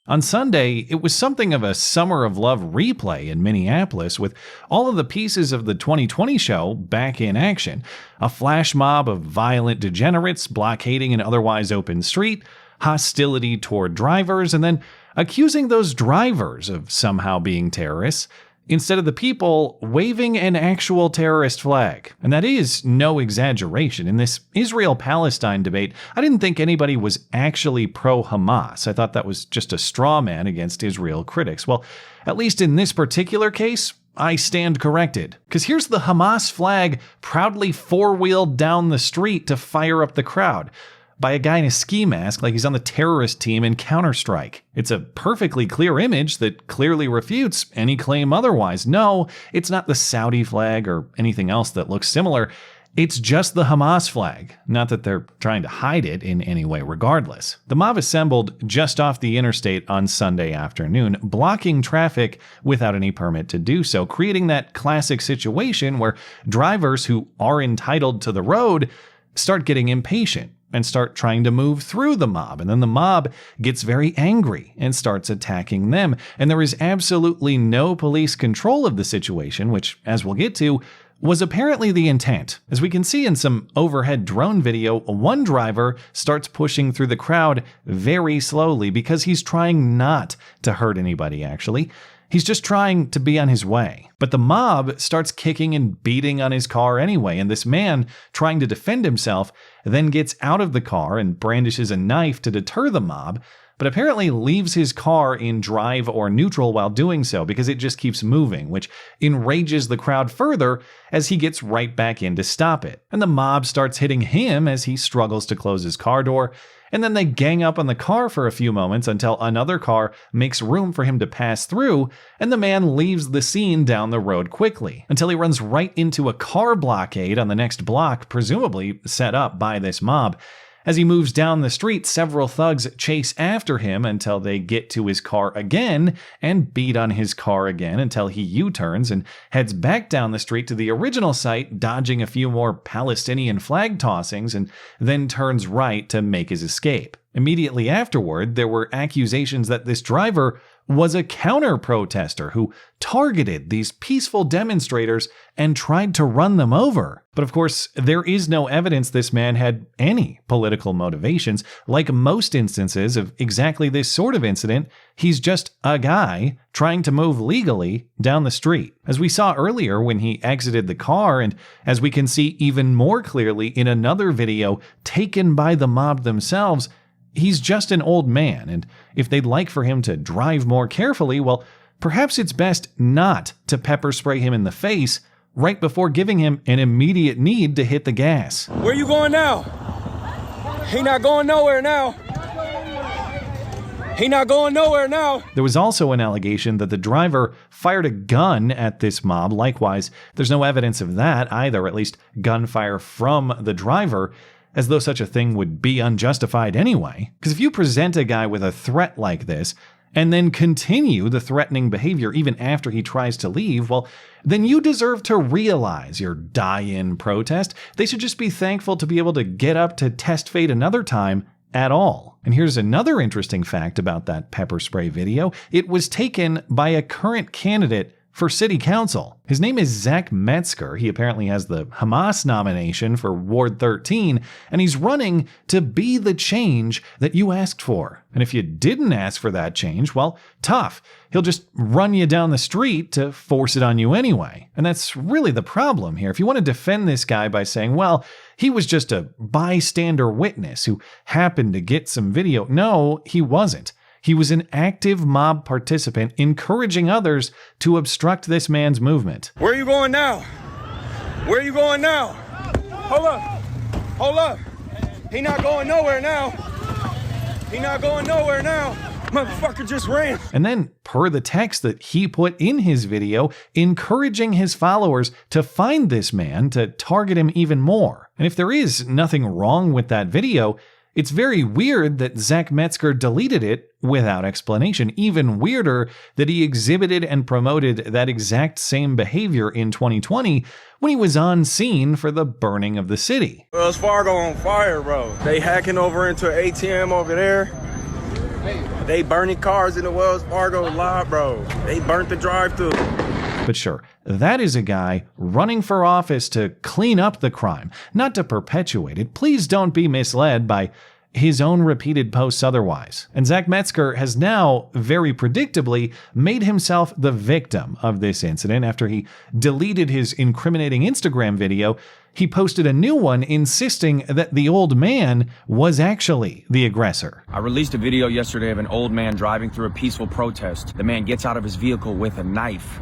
On Sunday, it was something of a Summer of Love replay in Minneapolis, with all of the pieces of the 2020 show back in action. A flash mob of violent degenerates blockading an otherwise open street, hostility toward drivers, and then accusing those drivers of somehow being terrorists, instead of the people waving an actual terrorist flag. And that is no exaggeration. In this Israel-Palestine debate, I didn't think anybody was actually pro-Hamas. I thought that was just a straw man against Israel critics. Well, at least in this particular case, I stand corrected. Because here's the Hamas flag proudly four-wheeled down the street to fire up the crowd by a guy in a ski mask like he's on the terrorist team in Counter-Strike. It's a perfectly clear image that clearly refutes any claim otherwise. No, it's not the Saudi flag or anything else that looks similar. It's just the Hamas flag. Not that they're trying to hide it in any way regardless. The mob assembled just off the interstate on Sunday afternoon, blocking traffic without any permit to do so, creating that classic situation where drivers who are entitled to the road start getting impatient and start trying to move through the mob. And then the mob gets very angry and starts attacking them. And there is absolutely no police control of the situation, which, as we'll get to, was apparently the intent. As we can see in some overhead drone video, one driver starts pushing through the crowd very slowly because he's trying not to hurt anybody, actually. He's just trying to be on his way. But the mob starts kicking and beating on his car anyway, and this man, trying to defend himself, then gets out of the car and brandishes a knife to deter the mob, but apparently leaves his car in drive or neutral while doing so because it just keeps moving, which enrages the crowd further as he gets right back in to stop it. And the mob starts hitting him as he struggles to close his car door, and then they gang up on the car for a few moments until another car makes room for him to pass through, and the man leaves the scene down the road quickly, until he runs right into a car blockade on the next block, presumably set up by this mob. As he moves down the street, several thugs chase after him until they get to his car again and beat on his car again until he U-turns and heads back down the street to the original site, dodging a few more Palestinian flag tossings, and then turns right to make his escape. Immediately afterward, there were accusations that this driver was a counter-protester who targeted these peaceful demonstrators and tried to run them over. But of course, there is no evidence this man had any political motivations. Like most instances of exactly this sort of incident, he's just a guy trying to move legally down the street. As we saw earlier when he exited the car, and as we can see even more clearly in another video taken by the mob themselves, he's just an old man, and if they'd like for him to drive more carefully, well, perhaps it's best not to pepper spray him in the face right before giving him an immediate need to hit the gas. Where you going now? He not going nowhere now. He not going nowhere now. There was also an allegation that the driver fired a gun at this mob. Likewise, there's no evidence of that either, at least gunfire from the driver, as though such a thing would be unjustified anyway. Because if you present a guy with a threat like this, and then continue the threatening behavior even after he tries to leave, well, then you deserve to realize your die-in protest. They should just be thankful to be able to get up to test fate another time at all. And here's another interesting fact about that pepper spray video. It was taken by a current candidate for city council. His name is Zach Metzger. He apparently has the Hamas nomination for Ward 13, and he's running to be the change that you asked for. And if you didn't ask for that change, well, tough. He'll just run you down the street to force it on you anyway. And that's really the problem here. If you want to defend this guy by saying, well, he was just a bystander witness who happened to get some video. No, he wasn't. He was an active mob participant encouraging others to obstruct this man's movement. Where are you going now? Where are you going now? Hold up. Hold up. He not going nowhere now. He not going nowhere now. Motherfucker just ran. And then, per the text that he put in his video, encouraging his followers to find this man to target him even more. And if there is nothing wrong with that video, it's very weird that Zach Metzger deleted it without explanation. Even weirder that he exhibited and promoted that exact same behavior in 2020 when he was on scene for the burning of the city. Wells Fargo on fire, bro. They hacking over into an ATM over there. They burning cars in the Wells Fargo lot, bro. They burnt the drive-thru. But sure, that is a guy running for office to clean up the crime, not to perpetuate it. Please don't be misled by his own repeated posts otherwise. And Zach Metzger has now, very predictably, made himself the victim of this incident. After he deleted his incriminating Instagram video, he posted a new one insisting that the old man was actually the aggressor. I released a video yesterday of an old man driving through a peaceful protest. The man gets out of his vehicle with a knife.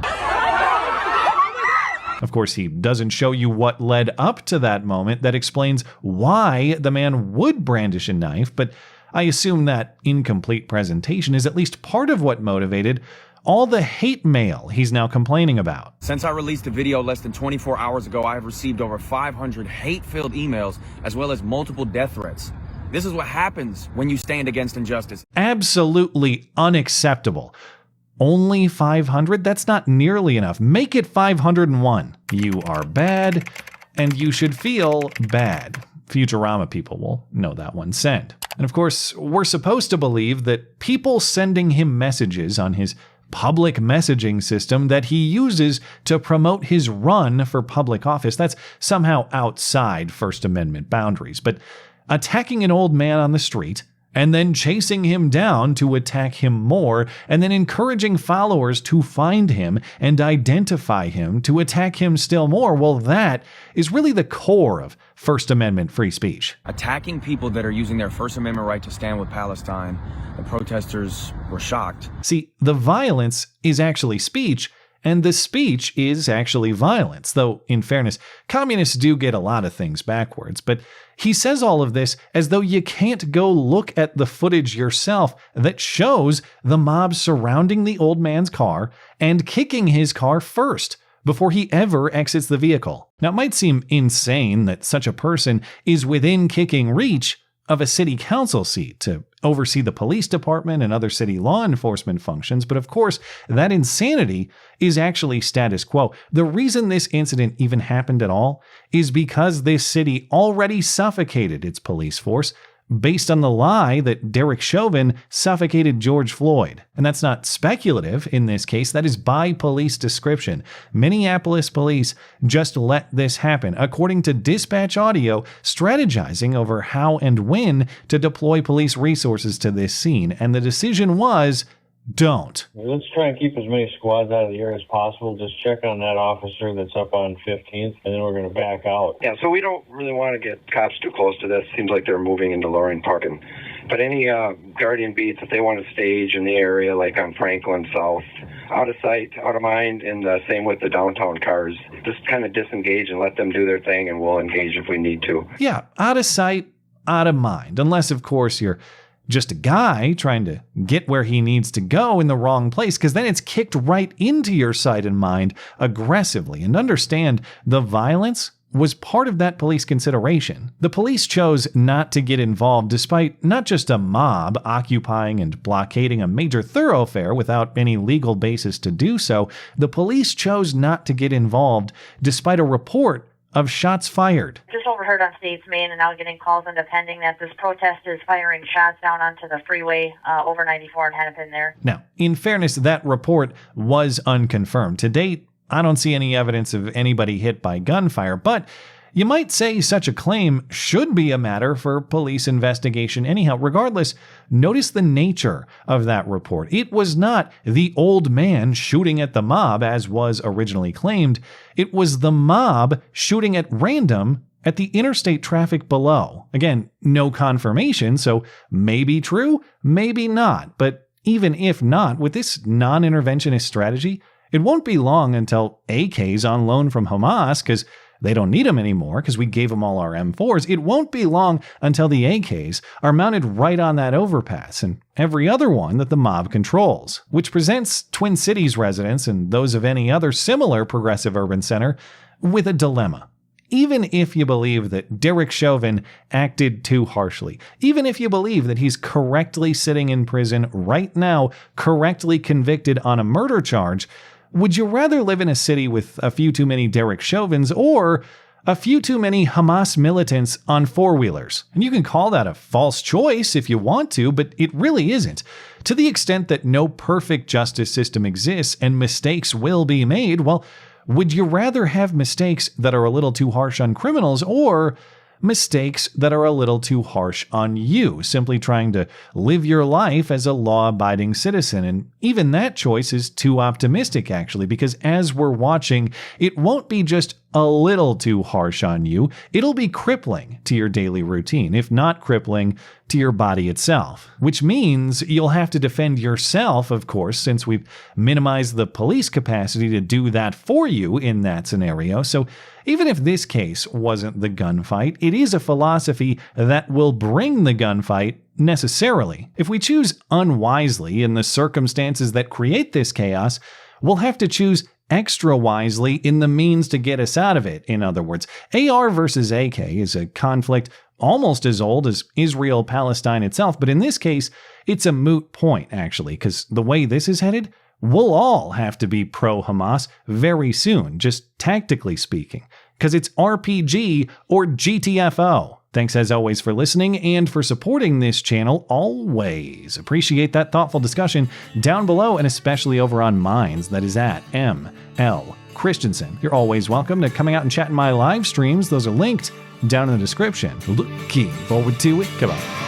Of course, he doesn't show you what led up to that moment that explains why the man would brandish a knife, but I assume that incomplete presentation is at least part of what motivated all the hate mail he's now complaining about. Since I released the video less than 24 hours ago, I have received over 500 hate-filled emails as well as multiple death threats. This is what happens when you stand against injustice. Absolutely unacceptable. Only 500? That's not nearly enough. Make it 501. You are bad, and you should feel bad. Futurama people will know that one. Send. And of course, we're supposed to believe that people sending him messages on his public messaging system that he uses to promote his run for public office, that's somehow outside First Amendment boundaries. But attacking an old man on the street, and then chasing him down to attack him more, and then encouraging followers to find him and identify him to attack him still more, well, that is really the core of First Amendment free speech. Attacking people that are using their First Amendment right to stand with Palestine, the protesters were shocked. See, the violence is actually speech, and the speech is actually violence, though, in fairness, communists do get a lot of things backwards. But he says all of this as though you can't go look at the footage yourself that shows the mob surrounding the old man's car and kicking his car first, before he ever exits the vehicle. Now, it might seem insane that such a person is within kicking reach of a city council seat to oversee the police department and other city law enforcement functions, but of course, that insanity is actually status quo. The reason this incident even happened at all is because this city already suffocated its police force based on the lie that Derek Chauvin suffocated George Floyd. And that's not speculative in this case, that is by police description. Minneapolis police just let this happen, according to dispatch audio, strategizing over how and when to deploy police resources to this scene. And the decision was, don't. Let's try and keep as many squads out of the area as possible. Just check on that officer that's up on 15th, and then we're going to back out. Yeah, so we don't really want to get cops too close to this. Seems like they're moving into Loring Park. But any guardian beats, if they want to stage in the area, like on Franklin South, out of sight, out of mind, and same with the downtown cars. Just kind of disengage and let them do their thing, and we'll engage if we need to. Yeah, out of sight, out of mind. Unless, of course, you're just a guy trying to get where he needs to go in the wrong place, because then it's kicked right into your sight and mind aggressively. And understand, the violence was part of that police consideration. The police chose not to get involved despite not just a mob occupying and blockading a major thoroughfare without any legal basis to do so. The police chose not to get involved despite a report of shots fired. Just overheard on States Main and now getting calls into pending that this protest is firing shots down onto the freeway over 94 in Hennepin there. Now, in fairness, that report was unconfirmed. To date, I don't see any evidence of anybody hit by gunfire, but you might say such a claim should be a matter for police investigation anyhow. Regardless, notice the nature of that report. It was not the old man shooting at the mob, as was originally claimed. It was the mob shooting at random at the interstate traffic below. Again, no confirmation, so maybe true, maybe not. But even if not, with this non-interventionist strategy, it won't be long until AK's on loan from Hamas, because they don't need them anymore because we gave them all our M4s. It won't be long until the AKs are mounted right on that overpass and every other one that the mob controls, which presents Twin Cities residents and those of any other similar progressive urban center with a dilemma. Even if you believe that Derek Chauvin acted too harshly, even if you believe that he's correctly sitting in prison right now, correctly convicted on a murder charge, would you rather live in a city with a few too many Derek Chauvins or a few too many Hamas militants on four-wheelers. And you can call that a false choice if you want to, but it really isn't. To the extent that no perfect justice system exists and mistakes will be made, well, would you rather have mistakes that are a little too harsh on criminals or mistakes that are a little too harsh on you, simply trying to live your life as a law-abiding citizen? And even that choice is too optimistic, actually, because as we're watching, it won't be just a little too harsh on you. It'll be crippling to your daily routine, if not crippling to your body itself, which means you'll have to defend yourself, of course, since we've minimized the police capacity to do that for you in that scenario. So even if this case wasn't the gunfight, it is a philosophy that will bring the gunfight necessarily. If we choose unwisely in the circumstances that create this chaos, we'll have to choose extra wisely in the means to get us out of it. In other words, AR versus AK is a conflict almost as old as Israel-Palestine itself, but in this case, it's a moot point, actually, because the way this is headed, we'll all have to be pro-Hamas very soon, just tactically speaking, because it's RPG or GTFO. Thanks as always for listening and for supporting this channel always. Appreciate that thoughtful discussion down below and especially over on Minds, that is at ML Christiansen. You're always welcome to coming out and chatting my live streams. Those are linked down in the description. Looking forward to it. Come on.